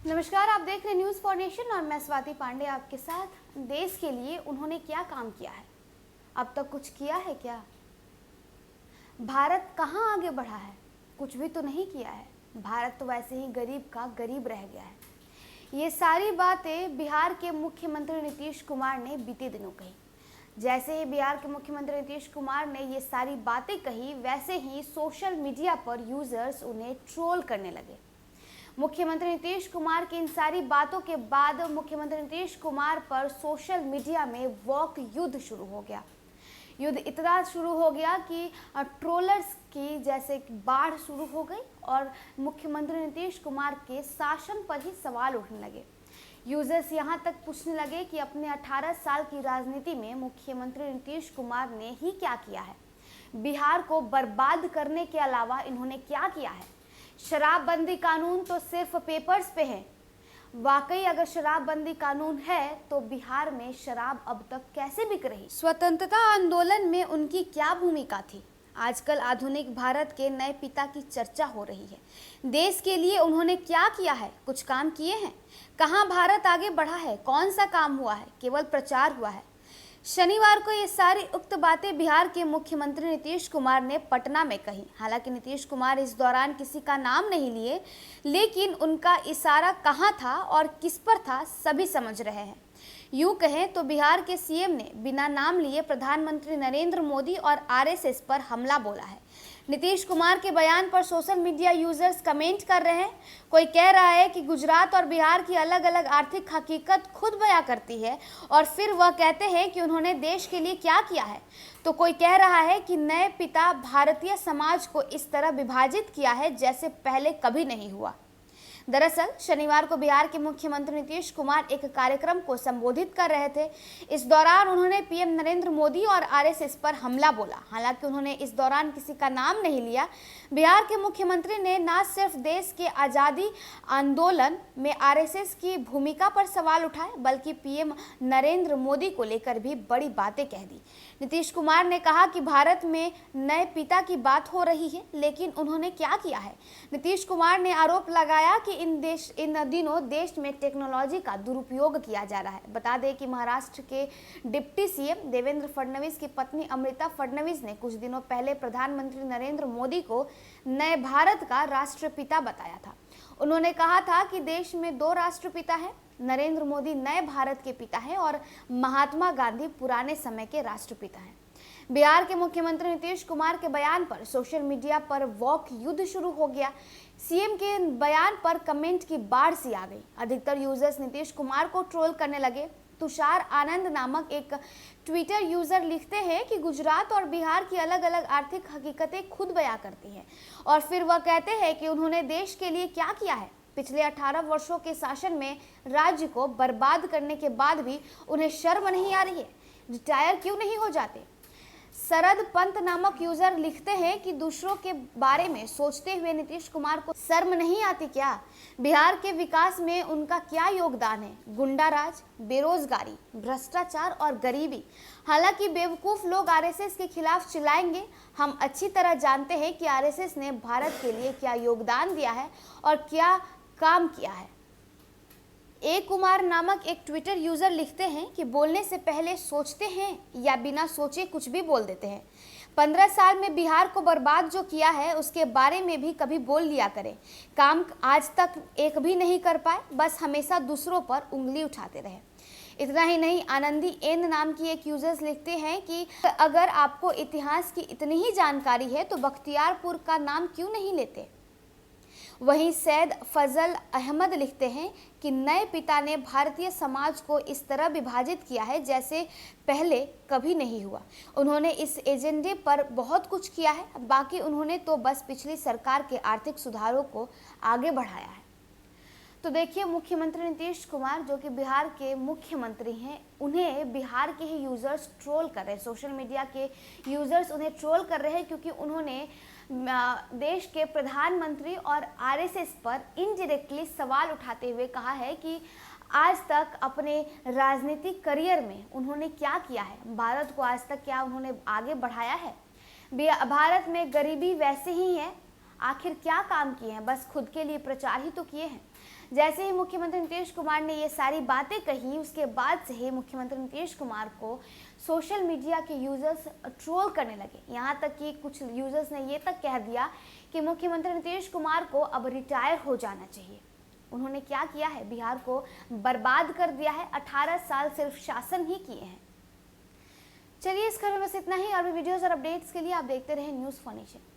नमस्कार, आप देख रहे हैं न्यूज़ फॉर नेशन और मैं स्वाति पांडे आपके साथ। देश के लिए उन्होंने क्या काम किया है? अब तक कुछ किया है क्या? भारत कहाँ आगे बढ़ा है? कुछ भी तो नहीं किया है। भारत तो वैसे ही गरीब का गरीब रह गया है। ये सारी बातें बिहार के मुख्यमंत्री नीतीश कुमार ने बीते दिनों कही। जैसे ही बिहार के मुख्यमंत्री नीतीश कुमार ने ये सारी बातें कही, वैसे ही सोशल मीडिया पर यूजर्स उन्हें ट्रोल करने लगे। मुख्यमंत्री नीतीश कुमार की इन सारी बातों के बाद मुख्यमंत्री नीतीश कुमार पर सोशल मीडिया में वॉक युद्ध शुरू हो गया। युद्ध इतना शुरू हो गया कि ट्रोलर्स की जैसे बाढ़ शुरू हो गई और मुख्यमंत्री नीतीश कुमार के शासन पर ही सवाल उठने लगे। यूजर्स यहाँ तक पूछने लगे कि अपने 18 साल की राजनीति में मुख्यमंत्री नीतीश कुमार ने ही क्या किया है? बिहार को बर्बाद करने के अलावा इन्होंने क्या किया है? शराबबंदी कानून तो सिर्फ पेपर्स पे है। वाकई अगर शराबबंदी कानून है तो बिहार में शराब अब तक कैसे बिक रही? स्वतंत्रता आंदोलन में उनकी क्या भूमिका थी? आजकल आधुनिक भारत के नए पिता की चर्चा हो रही है। देश के लिए उन्होंने क्या किया है? कुछ काम किए हैं? कहाँ भारत आगे बढ़ा है? कौन सा काम हुआ है? केवल प्रचार हुआ है? शनिवार को ये सारी उक्त बातें बिहार के मुख्यमंत्री नीतीश कुमार ने पटना में कही। हालांकि नीतीश कुमार इस दौरान किसी का नाम नहीं लिए, लेकिन उनका इशारा कहाँ था और किस पर था सभी समझ रहे हैं। यूं कहें तो बिहार के सीएम ने बिना नाम लिए प्रधानमंत्री नरेंद्र मोदी और आरएसएस पर हमला बोला है। नीतीश कुमार के बयान पर सोशल मीडिया यूजर्स कमेंट कर रहे हैं। कोई कह रहा है कि गुजरात और बिहार की अलग अलग आर्थिक हकीकत खुद बयां करती है और फिर वह कहते हैं कि उन्होंने देश के लिए क्या किया है। तो कोई कह रहा है कि नए पिता भारतीय समाज को इस तरह विभाजित किया है जैसे पहले कभी नहीं हुआ। दरअसल शनिवार को बिहार के मुख्यमंत्री नीतीश कुमार एक कार्यक्रम को संबोधित कर रहे थे। इस दौरान उन्होंने पीएम नरेंद्र मोदी और आरएसएस पर हमला बोला। हालांकि उन्होंने इस दौरान किसी का नाम नहीं लिया। बिहार के मुख्यमंत्री ने न सिर्फ देश के आज़ादी आंदोलन में आरएसएस की भूमिका पर सवाल उठाए, बल्कि पीएम नरेंद्र मोदी को लेकर भी बड़ी बातें कह दी। नीतीश कुमार ने कहा कि भारत में नए पिता की बात हो रही है, लेकिन उन्होंने क्या किया है? नीतीश कुमार ने आरोप लगाया कि इन दिनों देश में टेक्नोलॉजी का दुरुपयोग किया जा रहा है। बता दें कि महाराष्ट्र के डिप्टी सीएम देवेंद्र फडणवीस की पत्नी अमृता फडणवीस ने कुछ दिनों पहले प्रधानमंत्री नरेंद्र मोदी को नए भारत का राष्ट्रपिता बताया था। उन्होंने कहा था कि देश में 2 राष्ट्रपिता हैं। नरेंद्र मोदी नए भारत के पिता हैं और महात्मा गांधी पुराने समय के राष्ट्रपिता हैं। बिहार के मुख्यमंत्री नीतीश कुमार के बयान पर सोशल मीडिया पर वॉक युद्ध शुरू हो गया। सीएम के बयान पर कमेंट की बाढ़ सी आ गई। अधिकतर यूजर्स नीतीश कुमार को ट्रोल करने लगे। तुषार आनंद नामक एक ट्विटर यूजर लिखते हैं कि गुजरात और बिहार की अलग अलग आर्थिक हकीकतें खुद बयां करती हैं और फिर वह कहते हैं कि उन्होंने देश के लिए क्या किया है। पिछले 18 वर्षों के शासन में राज्य को बर्बाद करने के बाद भी उन्हें शर्म नहीं आ रही है। रिटायर क्यों नहीं हो जाते? शरद पंत नामक यूजर लिखते हैं कि दूसरों के बारे में सोचते हुए नीतीश कुमार को शर्म नहीं आती क्या? बिहार के विकास में उनका क्या योगदान है? गुंडाराज, बेरोजगारी, भ्रष्टाचार और गरीबी। हालांकि बेवकूफ लोग आरएसएस के खिलाफ चिल्लाएंगे। हम अच्छी तरह जानते हैं कि आरएसएस ने भारत के लिए क्या योगदान दिया है और क्या काम किया है। ए कुमार नामक एक ट्विटर यूजर लिखते हैं कि बोलने से पहले सोचते हैं या बिना सोचे कुछ भी बोल देते हैं। 15 साल में बिहार को बर्बाद जो किया है उसके बारे में भी कभी बोल लिया करें। काम आज तक एक भी नहीं कर पाए, बस हमेशा दूसरों पर उंगली उठाते रहे। इतना ही नहीं, आनंदी एन नाम की एक यूजर्स लिखते हैं कि अगर आपको इतिहास की इतनी ही जानकारी है तो बख्तियारपुर का नाम क्यों नहीं लेते। वहीं सैयद फजल अहमद लिखते हैं कि नए पिता ने भारतीय समाज को इस तरह विभाजित किया है जैसे पहले कभी नहीं हुआ। उन्होंने इस एजेंडे पर बहुत कुछ किया है, बाकी उन्होंने तो बस पिछली सरकार के आर्थिक सुधारों को आगे बढ़ाया है। तो देखिए, मुख्यमंत्री नीतीश कुमार जो कि बिहार के मुख्यमंत्री हैं, उन्हें बिहार के ही यूजर्स ट्रोल कर रहे हैं। सोशल मीडिया के यूजर्स उन्हें ट्रोल कर रहे हैं क्योंकि उन्होंने देश के प्रधानमंत्री और आरएसएस पर इनडायरेक्टली सवाल उठाते हुए कहा है कि आज तक अपने राजनीतिक करियर में उन्होंने क्या किया है, भारत को आज तक क्या उन्होंने आगे बढ़ाया है। भारत में गरीबी वैसे ही है, आखिर क्या काम किए हैं? बस खुद के लिए प्रचार ही तो किए हैं। जैसे ही मुख्यमंत्री नीतीश कुमार ने ये सारी बातें कही, उसके बाद से ही मुख्यमंत्री नीतीश कुमार को सोशल मीडिया के यूजर्स ट्रोल करने लगे। यहाँ तक कि कुछ यूजर्स ने ये तक कह दिया कि मुख्यमंत्री नीतीश कुमार को अब रिटायर हो जाना चाहिए। उन्होंने क्या किया है, बिहार को बर्बाद कर दिया है। 18 साल सिर्फ शासन ही किए हैं। चलिए, इस खबर में बस इतना ही। और भी वीडियोस और अपडेट्स के लिए आप देखते रहें न्यूज़4नेशन।